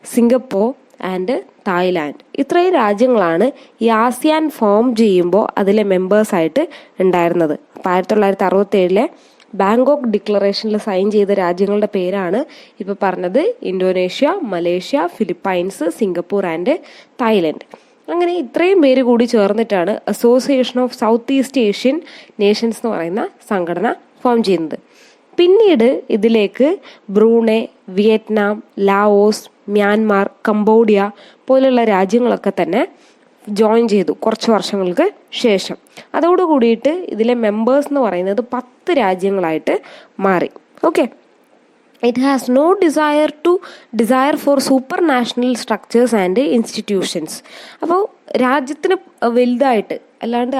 Singapore and Thailand. ഇത്രയും രാജ്യങ്ങളാണ് ഈ ആസിയാൻ ഫോം ചെയ്യുമ്പോൾ അതിലെ മെമ്പേഴ്സായിട്ട് ഉണ്ടായിരുന്നത്. അപ്പോൾ 1967 ബാങ്കോക്ക് ഡിക്ലറേഷനിൽ സൈൻ ചെയ്ത രാജ്യങ്ങളുടെ പേരാണ് ഇപ്പോൾ പറഞ്ഞത്: Indonesia, Malaysia, Philippines, Singapore and Thailand. അങ്ങനെ ഇത്രയും പേര് കൂടി ചേർന്നിട്ടാണ് association of south east Asian Nations എന്ന് പറയുന്ന സംഘടന ഫോം ചെയ്യുന്നത്. പിന്നീട് ഇതിലേക്ക് Brunei, Vietnam, Laos, Myanmar, Cambodia പോലുള്ള രാജ്യങ്ങളൊക്കെ തന്നെ ജോയിൻ ചെയ്തു കുറച്ച് വർഷങ്ങൾക്ക് ശേഷം. അതോടുകൂടിയിട്ട് ഇതിലെ മെമ്പേഴ്സ് എന്ന് പറയുന്നത് 10 രാജ്യങ്ങളായിട്ട് മാറി. Okay, it has no desire for supranational structures and institutions. അപ്പോൾ രാജ്യത്തിന് വലുതായിട്ട് അല്ലാണ്ട്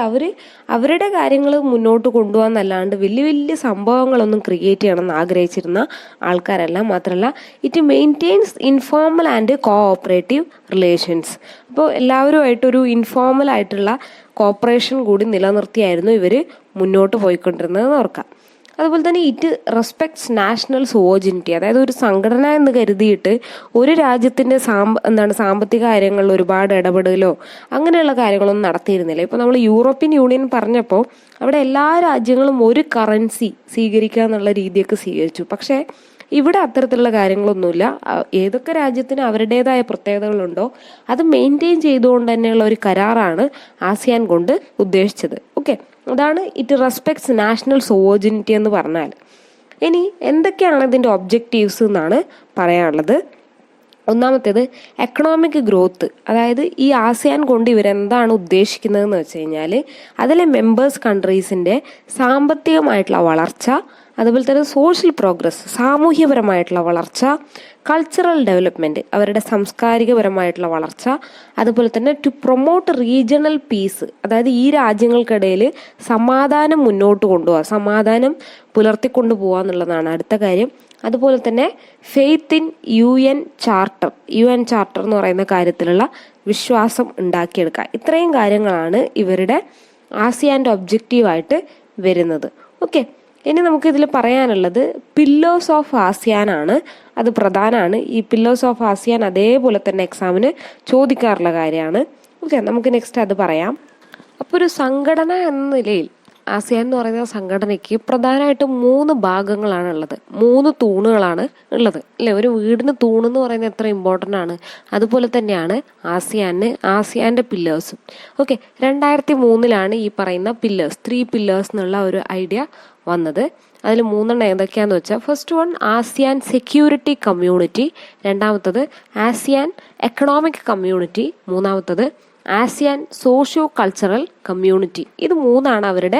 അവരുടെ കാര്യങ്ങൾ മുന്നോട്ട് കൊണ്ടുപോകാന്നല്ലാണ്ട് വലിയ വലിയ സംഭവങ്ങളൊന്നും ക്രിയേറ്റ് ചെയ്യണമെന്ന് ആഗ്രഹിച്ചിരുന്ന ആൾക്കാരല്ല. മാത്രമല്ല, it maintains informal and cooperative relations. അപ്പോൾ എല്ലാവരുമായിട്ടൊരു ഇൻഫോർമൽ ആയിട്ടുള്ള കോപ്പറേഷൻ കൂടി നിലനിർത്തിയായിരുന്നു ഇവർ മുന്നോട്ട് പോയിക്കൊണ്ടിരുന്നതെന്ന് ഓർക്കാം. അതുപോലെ തന്നെ ഇറ്റ് റെസ്പെക്ട്സ് നാഷണൽ സോവറിനിറ്റി. അതായത് ഒരു സംഘടന എന്ന് കരുതിയിട്ട് ഒരു രാജ്യത്തിൻ്റെ സാമ്പത്തിക കാര്യങ്ങളിൽ ഒരുപാട് ഇടപെടലോ അങ്ങനെയുള്ള കാര്യങ്ങളൊന്നും നടത്തിയിരുന്നില്ല. ഇപ്പോൾ നമ്മൾ യൂറോപ്യൻ യൂണിയൻ പറഞ്ഞപ്പോൾ അവിടെ എല്ലാ രാജ്യങ്ങളും ഒരു കറൻസി സ്വീകരിക്കുക എന്നുള്ള രീതിയൊക്കെ സ്വീകരിച്ചു. പക്ഷേ ഇവിടെ അത്തരത്തിലുള്ള കാര്യങ്ങളൊന്നുമില്ല. ഏതൊക്കെ രാജ്യത്തിന് അവരുടേതായ പ്രത്യേകതകളുണ്ടോ അത് മെയിൻറ്റെയിൻ ചെയ്തുകൊണ്ട് തന്നെയുള്ള ഒരു കരാറാണ് ആസിയാൻ കൊണ്ട് ഉദ്ദേശിച്ചത്. ഓക്കെ, അതാണ് ഇറ്റ് റെസ്പെക്ട്സ് നാഷണൽ സോവറിനിറ്റി എന്ന് പറഞ്ഞാൽ. ഇനി എന്തൊക്കെയാണ് ഇതിൻ്റെ ഒബ്ജക്റ്റീവ്സ് എന്നാണ് പറയാനുള്ളത്. ഒന്നാമത്തേത് എക്കണോമിക് ഗ്രോത്ത്. അതായത് ഈ ആസിയാൻ കൊണ്ട് ഇവരെന്താണ് ഉദ്ദേശിക്കുന്നതെന്ന് വെച്ച് കഴിഞ്ഞാൽ അതിലെ മെമ്പേഴ്സ് കൺട്രീസിൻ്റെ സാമ്പത്തികമായിട്ടുള്ള വളർച്ച, അതുപോലെ തന്നെ സോഷ്യൽ പ്രോഗ്രസ്, സാമൂഹ്യപരമായിട്ടുള്ള വളർച്ച, കൾച്ചറൽ ഡെവലപ്മെൻറ്റ്, അവരുടെ സാംസ്കാരികപരമായിട്ടുള്ള വളർച്ച, അതുപോലെ തന്നെ ടു പ്രൊമോട്ട് റീജിയണൽ പീസ്. അതായത് ഈ രാജ്യങ്ങൾക്കിടയിൽ സമാധാനം മുന്നോട്ട് കൊണ്ടുപോകുക, സമാധാനം പുലർത്തിക്കൊണ്ടു പോകുക എന്നുള്ളതാണ് അടുത്ത കാര്യം. അതുപോലെ തന്നെ ഫെയ്ത്ത് ഇൻ UN ചാർട്ടർ എന്ന് പറയുന്ന കാര്യത്തിലുള്ള വിശ്വാസം ഉണ്ടാക്കിയെടുക്കുക. ഇത്രയും കാര്യങ്ങളാണ് ഇവരുടെ ആസിയാൻ്റെ ഒബ്ജക്റ്റീവായിട്ട് വരുന്നത്. ഓക്കെ, ഇനി നമുക്കിതിൽ പറയാനുള്ളത് പില്ലേഴ്സ് ഓഫ് ആസിയാൻ ആണ്. അത് പ്രധാനമാണ്. ഈ പില്ലേഴ്സ് ഓഫ് ആസിയാൻ അതേപോലെ തന്നെ എക്സാമിന് ചോദിക്കാറുള്ള കാര്യമാണ്. ഓക്കെ, നമുക്ക് നെക്സ്റ്റ് അത് പറയാം. അപ്പോൾ ഒരു സംഘടന എന്ന നിലയിൽ ആസിയാൻ എന്ന് പറയുന്ന സംഘടനയ്ക്ക് പ്രധാനമായിട്ടും 3 ഭാഗങ്ങളാണ് ഉള്ളത്, 3 തൂണുകളാണ് ഉള്ളത് അല്ലേ. ഒരു വീടിന് തൂണെന്ന് പറയുന്നത് എത്ര ഇമ്പോർട്ടൻ്റ് ആണ്, അതുപോലെ തന്നെയാണ് ആസിയാൻ്റെ പില്ലേഴ്സും. ഓക്കെ, 2003 ഈ പറയുന്ന പില്ലേഴ്സ് 3 പില്ലേഴ്സ് എന്നുള്ള ഒരു ഐഡിയ വന്നത്. അതിൽ 3 ഏതൊക്കെയാന്ന് വെച്ചാൽ, first one ASEAN security community, രണ്ടാമത്തത് ആസിയാൻ എക്കണോമിക് കമ്മ്യൂണിറ്റി, മൂന്നാമത്തത് ആസിയാൻ സോഷ്യോ കൾച്ചറൽ കമ്മ്യൂണിറ്റി. ഇത് 3 അവരുടെ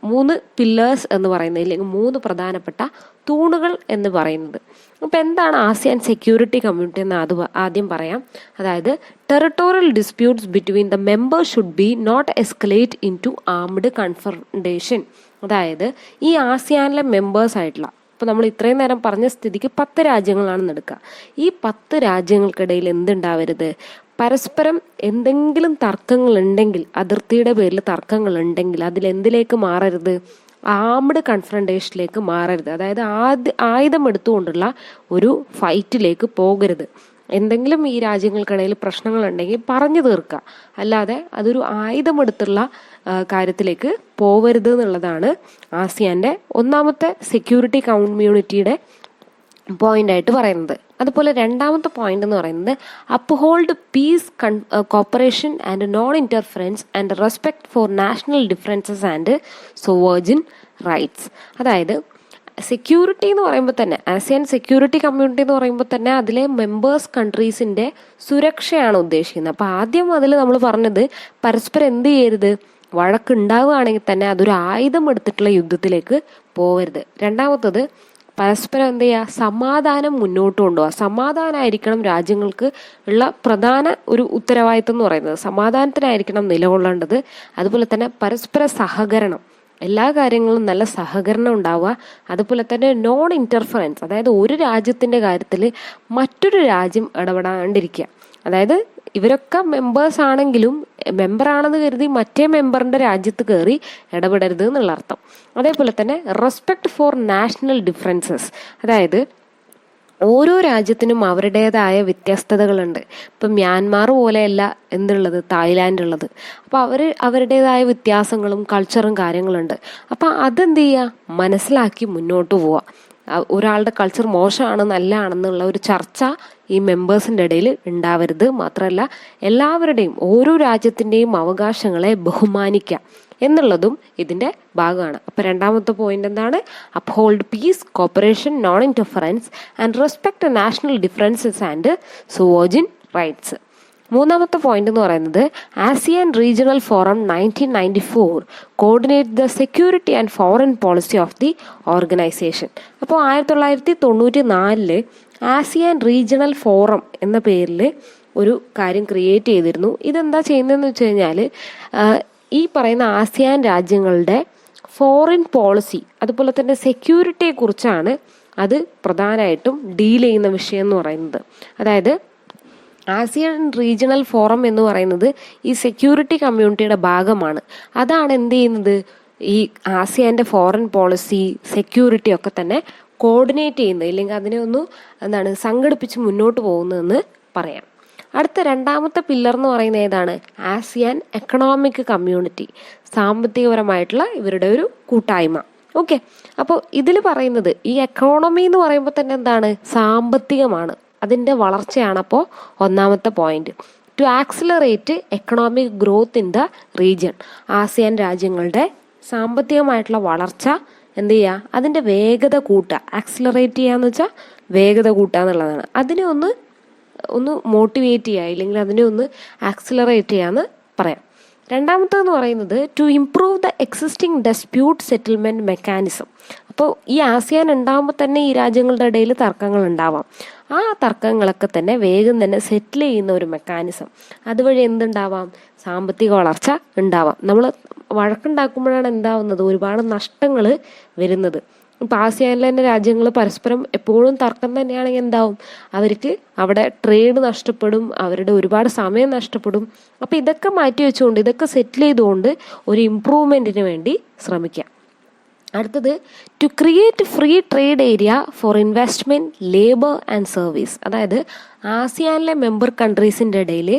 3 പില്ലേഴ്സ് എന്ന് പറയുന്നത്, ഇല്ലെങ്കിൽ 3 പ്രധാനപ്പെട്ട തൂണുകൾ എന്ന് പറയുന്നത്. അപ്പോൾ എന്താണ് ആസിയാൻ സെക്യൂരിറ്റി കമ്മ്യൂണിറ്റി എന്ന് ആദ്യം പറയാം. അതായത് territorial disputes between the members should be not escalate into armed confrontation. അതായത് ഈ ആസിയാനിലെ മെമ്പേഴ്സ് ആയിട്ടുള്ള, ഇപ്പോൾ നമ്മൾ ഇത്രയും നേരം പറഞ്ഞ സ്ഥിതിക്ക് 10 രാജ്യങ്ങളാണെന്ന് എടുക്കുക. ഈ 10 രാജ്യങ്ങൾക്കിടയിൽ എന്തുണ്ടാവരുത്, പരസ്പരം എന്തെങ്കിലും തർക്കങ്ങളുണ്ടെങ്കിൽ, അതിർത്തിയുടെ പേരിൽ തർക്കങ്ങളുണ്ടെങ്കിൽ അതിലെന്തിലേക്ക് മാറരുത്, ആംഡ് കൺഫ്രണ്ടേഷനിലേക്ക് മാറരുത്. അതായത് ആയുധം എടുത്തുകൊണ്ടുള്ള ഒരു ഫൈറ്റിലേക്ക് പോകരുത്. എന്തെങ്കിലും ഈ രാജ്യങ്ങൾക്കിടയിൽ പ്രശ്നങ്ങളുണ്ടെങ്കിൽ പറഞ്ഞു തീർക്കുക, അല്ലാതെ അതൊരു ആയുധമെടുത്തുള്ള കാര്യത്തിലേക്ക് പോവരുത് എന്നുള്ളതാണ് ആസിയാൻ്റെ ഒന്നാമത്തെ സെക്യൂരിറ്റി കമ്മ്യൂണിറ്റിയുടെ പോയിന്റ് ആയിട്ട് പറയുന്നത്. അതുപോലെ രണ്ടാമത്തെ പോയിന്റ് എന്ന് പറയുന്നത് uphold peace, cooperation and non interference and respect for national differences and sovereign rights. അതായത് സെക്യൂരിറ്റി എന്ന് പറയുമ്പോൾ തന്നെ, ആസിയാൻ സെക്യൂരിറ്റി കമ്മ്യൂണിറ്റി എന്ന് പറയുമ്പോൾ തന്നെ അതിലെ മെമ്പേഴ്സ് കൺട്രീസിൻ്റെ സുരക്ഷയാണ് ഉദ്ദേശിക്കുന്നത്. അപ്പോൾ ആദ്യം അതിൽ നമ്മൾ പറഞ്ഞത് പരസ്പരം എന്ത് ചെയ്യരുത്, വഴക്കുണ്ടാവുകയാണെങ്കിൽ തന്നെ അതൊരു ആയുധം എടുത്തിട്ടുള്ള യുദ്ധത്തിലേക്ക് പോവരുത്. രണ്ടാമത്തത് പരസ്പരം എന്ത് ചെയ്യുക, സമാധാനം മുന്നോട്ട് കൊണ്ടുപോകുക. സമാധാനമായിരിക്കണം രാജ്യങ്ങൾക്ക് ഉള്ള പ്രധാന ഒരു ഉത്തരവാദിത്വം എന്ന് പറയുന്നത്. സമാധാനത്തിനായിരിക്കണം നിലകൊള്ളേണ്ടത്. അതുപോലെ തന്നെ പരസ്പര സഹകരണം, എല്ലാ കാര്യങ്ങളും നല്ല സഹകരണം ഉണ്ടാവുക. അതുപോലെ തന്നെ നോൺ ഇന്റർഫറൻസ്, അതായത് ഒരു രാജ്യത്തിൻ്റെ കാര്യത്തിൽ മറ്റൊരു രാജ്യം ഇടപെടാണ്ടിരിക്കുക. അതായത് ഇവരൊക്കെ മെമ്പേഴ്സ് ആണെങ്കിലും മെമ്പറാണെന്ന് കരുതി മറ്റേ മെമ്പറിന്റെ രാജ്യത്ത് കയറി ഇടപെടരുത് എന്നുള്ള അർത്ഥം. അതേപോലെ തന്നെ റെസ്പെക്ട് ഫോർ നാഷണൽ ഡിഫറൻസസ്, അതായത് ഓരോ രാജ്യത്തിനും അവരുടേതായ വ്യത്യസ്തതകളുണ്ട്. ഇപ്പം മ്യാൻമാർ പോലെയല്ല എന്തുള്ളത്, തായ്ലാൻഡ് ഉള്ളത്. അപ്പോൾ അവരുടേതായ വ്യത്യാസങ്ങളും കൾച്ചറും കാര്യങ്ങളുണ്ട്. അപ്പം അതെന്ത് ചെയ്യുക, മനസ്സിലാക്കി മുന്നോട്ട് പോവുക. ഒരാളുടെ കൾച്ചർ മോശമാണ് നല്ലതാണെന്നുള്ള ഒരു ചർച്ച ഈ മെമ്പേഴ്സിൻ്റെ ഇടയിൽ ഉണ്ടാവരുത്. മാത്രമല്ല എല്ലാവരുടെയും ഓരോ രാജ്യത്തിൻ്റെയും അവകാശങ്ങളെ ബഹുമാനിക്കുക എന്നുള്ളതും ഇതിൻ്റെ ഭാഗമാണ്. അപ്പം രണ്ടാമത്തെ പോയിന്റ് എന്താണ്, uphold peace, cooperation, non interference and respect national differences and sovereign rights. മൂന്നാമത്തെ പോയിന്റ് എന്ന് പറയുന്നത് ASEAN Regional Forum 1994 coordinate the security and foreign policy of the organisation. അപ്പോൾ 1994 ആസിയാൻ റീജിയണൽ ഫോറം എന്ന പേരിൽ ഒരു കാര്യം ക്രിയേറ്റ് ചെയ്തിരുന്നു. ഇതെന്താ ചെയ്യുന്നതെന്ന് വെച്ച് കഴിഞ്ഞാൽ ഈ പറയുന്ന ആസിയാൻ രാജ്യങ്ങളുടെ ഫോറിൻ പോളിസി അതുപോലെ തന്നെ സെക്യൂരിറ്റിയെ കുറിച്ചാണ് അത് പ്രധാനമായിട്ടും ഡീൽ ചെയ്യുന്ന വിഷയം എന്ന് പറയുന്നത്. അതായത് ആസിയൻ റീജിയണൽ ഫോറം എന്ന് പറയുന്നത് ഈ സെക്യൂരിറ്റി കമ്മ്യൂണിറ്റിയുടെ ഭാഗമാണ്. അതാണ് എന്ത് ചെയ്യുന്നത്, ഈ ആസിയാന്റെ ഫോറിൻ പോളിസി സെക്യൂരിറ്റി ഒക്കെ തന്നെ കോർഡിനേറ്റ് ചെയ്യുന്നത്, ഇല്ലെങ്കിൽ അതിനെ ഒന്ന് സംഘടിപ്പിച്ച് മുന്നോട്ട് പോകുന്നതെന്ന് പറയാം. അടുത്ത രണ്ടാമത്തെ പില്ലർ എന്ന് പറയുന്നത് ഏതാണ്, ആസിയാൻ എക്കണോമിക് കമ്മ്യൂണിറ്റി, സാമ്പത്തികപരമായിട്ടുള്ള ഇവരുടെ ഒരു കൂട്ടായ്മ. ഓക്കെ, അപ്പോൾ ഇതിൽ പറയുന്നത് ഈ എക്കോണമി എന്ന് പറയുമ്പോൾ തന്നെ എന്താണ്, സാമ്പത്തികമാണ്, അതിൻ്റെ വളർച്ചയാണ്. അപ്പോൾ ഒന്നാമത്തെ point, to accelerate economic growth in the region, ASEAN രാജ്യങ്ങളുടെ സാമ്പത്തികമായിട്ടുള്ള വളർച്ച എന്ത് ചെയ്യുക, അതിൻ്റെ വേഗത കൂട്ടുക. ആക്സിലറേറ്റ് ചെയ്യാന്ന് വെച്ചാൽ വേഗത കൂട്ടുക എന്നുള്ളതാണ്. അതിനെ ഒന്ന് മോട്ടിവേറ്റ് ചെയ്യുക, ഇല്ലെങ്കിൽ അതിനെ ഒന്ന് ആക്സിലറേറ്റ് ചെയ്യാന്ന് പറയാം. രണ്ടാമത്തേന്ന് പറയുന്നത് to improve the existing dispute settlement mechanism. അപ്പോൾ ഈ ആസിയാൻ ഉണ്ടാകുമ്പോൾ തന്നെ ഈ രാജ്യങ്ങളുടെ ഇടയിൽ തർക്കങ്ങൾ ഉണ്ടാവാം. ആ തർക്കങ്ങളൊക്കെ തന്നെ വേഗം തന്നെ സെറ്റിൽ ചെയ്യുന്ന ഒരു മെക്കാനിസം, അതുവഴി എന്തുണ്ടാവാം, സാമ്പത്തിക വളർച്ച ഉണ്ടാവാം. നമ്മൾ വഴക്കുണ്ടാക്കുമ്പോഴാണ് എന്താവുന്നത്, ഒരുപാട് നഷ്ടങ്ങൾ വരുന്നത്. ഇപ്പം ആസിയാനിലെ തന്നെ രാജ്യങ്ങൾ പരസ്പരം എപ്പോഴും തർക്കം തന്നെയാണെങ്കിൽ എന്താവും, അവർക്ക് അവിടെ ട്രേഡ് നഷ്ടപ്പെടും, അവരുടെ ഒരുപാട് സമയം നഷ്ടപ്പെടും. അപ്പം ഇതൊക്കെ മാറ്റി വെച്ചുകൊണ്ട്, ഇതൊക്കെ സെറ്റിൽ ചെയ്തുകൊണ്ട് ഒരു ഇംപ്രൂവ്മെൻറ്റിന് വേണ്ടി ശ്രമിക്കാം. അടുത്തത് to create free trade area for investment, labour and service. അതായത് ആസിയാനിലെ മെമ്പർ കൺട്രീസിൻ്റെ ഇടയിൽ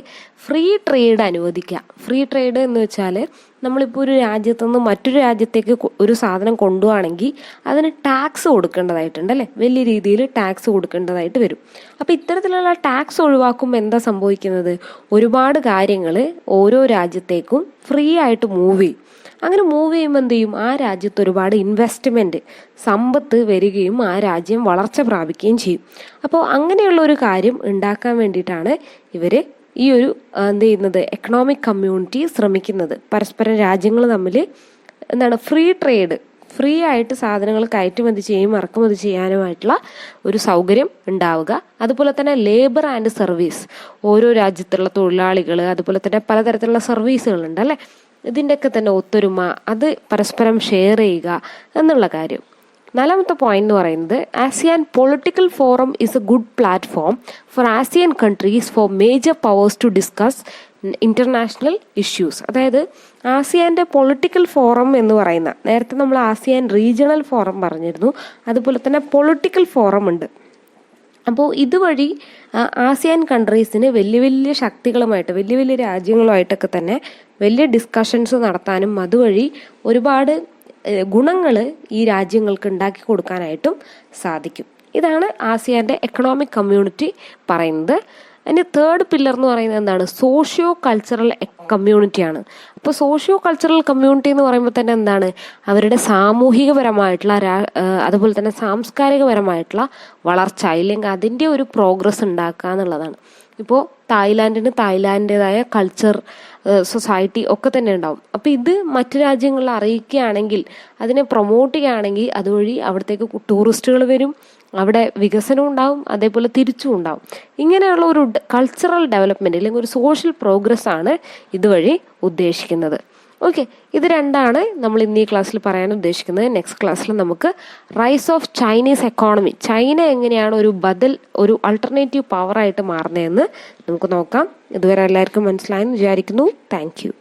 ഫ്രീ ട്രേഡ് അനുവദിക്കുക. ഫ്രീ ട്രേഡ് എന്ന് വെച്ചാൽ നമ്മളിപ്പോൾ ഒരു രാജ്യത്തു നിന്ന് മറ്റൊരു രാജ്യത്തേക്ക് ഒരു സാധനം കൊണ്ടുപോവാണെങ്കിൽ അതിന് ടാക്സ് കൊടുക്കേണ്ടതായിട്ടുണ്ട് അല്ലേ, വലിയ രീതിയിൽ ടാക്സ് കൊടുക്കേണ്ടതായിട്ട് വരും. അപ്പോൾ ഇത്തരത്തിലുള്ള ടാക്സ് ഒഴിവാക്കുമ്പോൾ എന്താ സംഭവിക്കുന്നത്, ഒരുപാട് കാര്യങ്ങൾ ഓരോ രാജ്യത്തേക്കും ഫ്രീ ആയിട്ട് മൂവ് ചെയ്യും. അങ്ങനെ മൂവ് ചെയ്യുമ്പോൾ എന്ത് ചെയ്യും, ആ രാജ്യത്ത് ഒരുപാട് ഇൻവെസ്റ്റ്മെൻറ്റ്, സമ്പത്ത് വരികയും ആ രാജ്യം വളർച്ച പ്രാപിക്കുകയും ചെയ്യും. അപ്പോൾ അങ്ങനെയുള്ള ഒരു കാര്യം ഉണ്ടാക്കാൻ വേണ്ടിയിട്ടാണ് ഇവർ ഈ ഒരു എന്ത് ചെയ്യുന്നത്, എക്കണോമിക് കമ്മ്യൂണിറ്റി ശ്രമിക്കുന്നത്. പരസ്പരം രാജ്യങ്ങൾ തമ്മിൽ ഫ്രീ ട്രേഡ്, ഫ്രീ ആയിട്ട് സാധനങ്ങൾ കയറ്റുമതി ചെയ്യും ഇറക്കുമതി ചെയ്യാനുമായിട്ടുള്ള ഒരു സൗകര്യം ഉണ്ടാവുക. അതുപോലെ തന്നെ ലേബർ ആൻഡ് സർവീസ്, ഓരോ രാജ്യത്തുള്ള തൊഴിലാളികൾ, അതുപോലെ തന്നെ പലതരത്തിലുള്ള സർവീസുകളുണ്ട് അല്ലേ, ഇതിൻ്റെയൊക്കെ തന്നെ ഒത്തൊരുമ, അത് പരസ്പരം ഷെയർ ചെയ്യുക എന്നുള്ള കാര്യം. നാലാമത്തെ പോയിന്റ് എന്ന് പറയുന്നത് ASEAN political forum is a good platform for ASEAN countries for major powers to discuss international issues. അതായത് ആസിയാൻ്റെ പൊളിറ്റിക്കൽ ഫോറം എന്ന് പറയുന്ന, നേരത്തെ നമ്മൾ ആസിയാൻ റീജിയണൽ ഫോറം പറഞ്ഞിരുന്നു, അതുപോലെ തന്നെ പൊളിറ്റിക്കൽ ഫോറം ഉണ്ട്. അപ്പോൾ ഇതുവഴി ആസിയാൻ കൺട്രീസിന് വലിയ വലിയ ശക്തികളുമായിട്ട്, വലിയ വലിയ രാജ്യങ്ങളുമായിട്ടൊക്കെ തന്നെ വലിയ ഡിസ്കഷൻസ് നടത്താനും അതുവഴി ഒരുപാട് ഗുണങ്ങൾ ഈ രാജ്യങ്ങൾക്ക് ഉണ്ടാക്കി കൊടുക്കാനായിട്ടും സാധിക്കും. ഇതാണ് ആസിയാൻ്റെ എക്കണോമിക് കമ്മ്യൂണിറ്റി പറയുന്നത്. അതിൻ്റെ തേർഡ് പില്ലർ എന്ന് പറയുന്നത് എന്താണ്, സോഷ്യോ കൾച്ചറൽ കമ്മ്യൂണിറ്റിയാണ്. അപ്പോൾ സോഷ്യോ കൾച്ചറൽ കമ്മ്യൂണിറ്റി എന്ന് പറയുമ്പോൾ തന്നെ എന്താണ്, അവരുടെ സാമൂഹികപരമായിട്ടുള്ള അതുപോലെ തന്നെ സാംസ്കാരികപരമായിട്ടുള്ള വളർച്ച, ഇല്ലെങ്കിൽ അതിൻ്റെ ഒരു പ്രോഗ്രസ് ഉണ്ടാക്കുക എന്നുള്ളതാണ്. ഇപ്പോൾ തായ്ലാൻഡിന് തായ്ലാൻഡിൻ്റെതായ കൾച്ചർ, സൊസൈറ്റി ഒക്കെ തന്നെ ഉണ്ടാവും. അപ്പോൾ ഇത് മറ്റു രാജ്യങ്ങളിൽ അറിയിക്കുകയാണെങ്കിൽ, അതിനെ പ്രൊമോട്ട് ചെയ്യുകയാണെങ്കിൽ അതുവഴി അവിടത്തേക്ക് ടൂറിസ്റ്റുകൾ വരും, അവിടെ വികസനം ഉണ്ടാവും, അതേപോലെ തിരിച്ചും ഉണ്ടാവും. ഇങ്ങനെയുള്ള ഒരു കൾച്ചറൽ ഡെവലപ്മെൻറ്റ് അല്ലെങ്കിൽ ഒരു സോഷ്യൽ പ്രോഗ്രസ് ആണ് ഇതുവഴി ഉദ്ദേശിക്കുന്നത്. ഓക്കെ, ഇത് രണ്ടാണ് നമ്മൾ ഇന്ന് ഈ ക്ലാസ്സിൽ പറയാൻ ഉദ്ദേശിക്കുന്നത്. നെക്സ്റ്റ് ക്ലാസ്സിൽ നമുക്ക് rise of Chinese economy, China എങ്ങനെയാണ് ഒരു അൾട്ടർനേറ്റീവ് പവറായിട്ട് മാറുന്നതെന്ന് നമുക്ക് നോക്കാം. ഇതുവരെ എല്ലാവർക്കും മനസ്സിലായെന്ന് വിചാരിക്കുന്നു. Thank you.